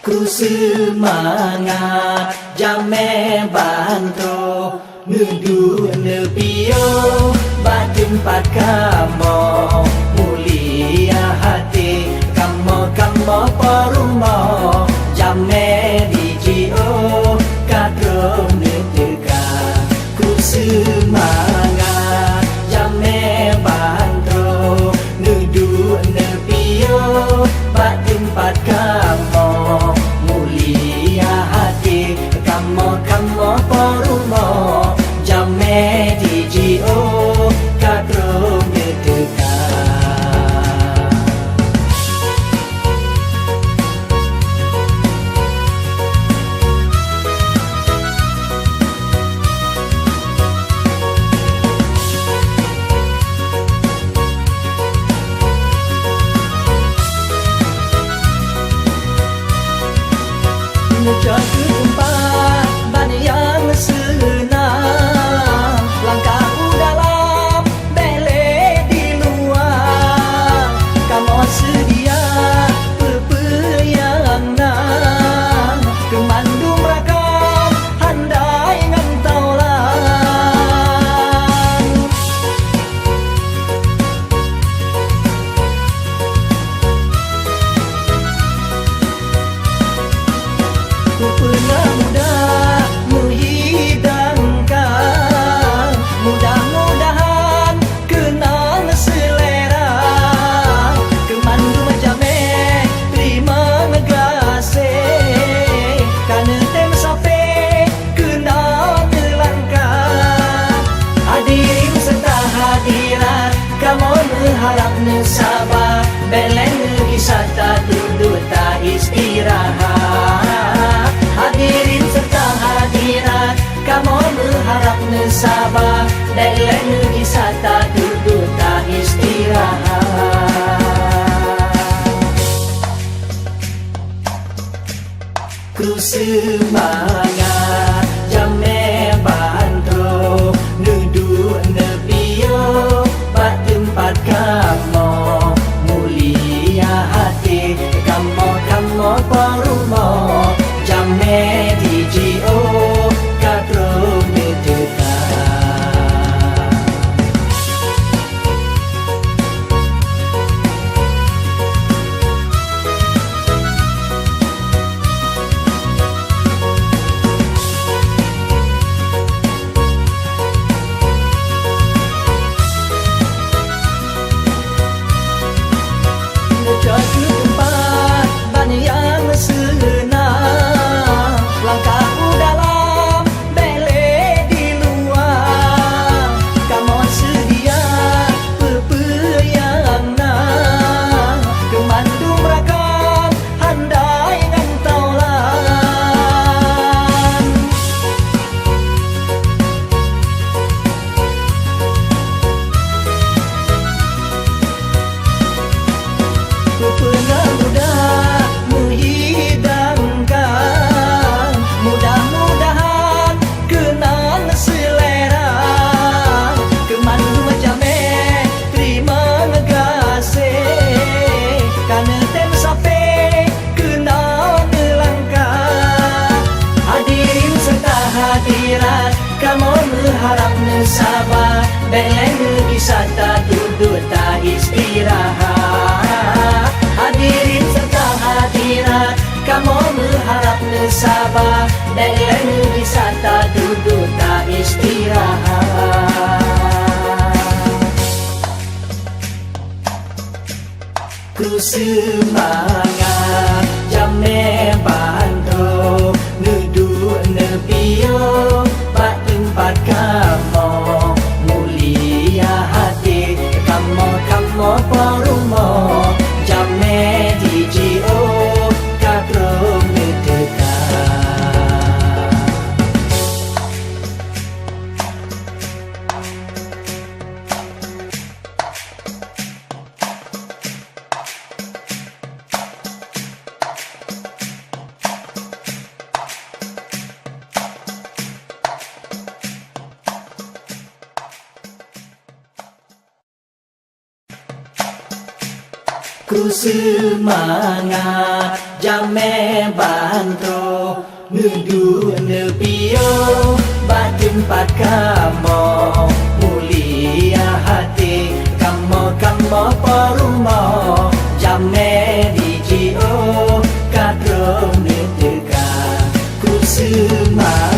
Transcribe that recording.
Ku semangat jame bantro nudu nepio bat tempat kamu mulia hati kamu perumo jame dijio kadro neteka ku semangat jame bantro nudu nepio bat tempat kamu mulia hati kamu perumo jame dijio kadro neteka Menjadi tempat ban yang senang langkahmu dalam bele di luar kamu sedia pepeyangan kemandung rakam handai ngantaulan ku pernah mudah menghidangkan mudah-mudahan kenang selera kemandu majame terima negase karena tem sampai kenal melangkah hadirin serta hadirat kamu mengharap sabar beleng kisah tak duduk tak istirahat hadirin serta hadirat kamu berharap sabar beleng kisah tak duduk tak istirahat ku semangat jame bantro nudu nepio bat tempat kamu mulia hati kamu perumo jame dijio kadro neteka menjadi tempat ban yang senang langkahmu dalam bele di luar kamu sedia pepeyangan kemandung rakam handai ngantaulan ku pernah mudah menghidangkan mudah-mudahan kenang selera kemandu majame terima negase karena tem sampai kenal melangkah hadirin serta hadirat kamu berharap sabar beleng kisah tak duduk tak istirahat hadirin serta hadirat kamu berharap sabar beleng kisah tak duduk tak istirahat ku semangat jame bantro nudu nepio bat tempat kamu mulia hati kamu perumo jame dijio kadro neteka Ku semangat Jame bantro Nudu nebio Batempat kamo Mulia hati Kamo parumo Jame dijio Kadro neteka Ku semangat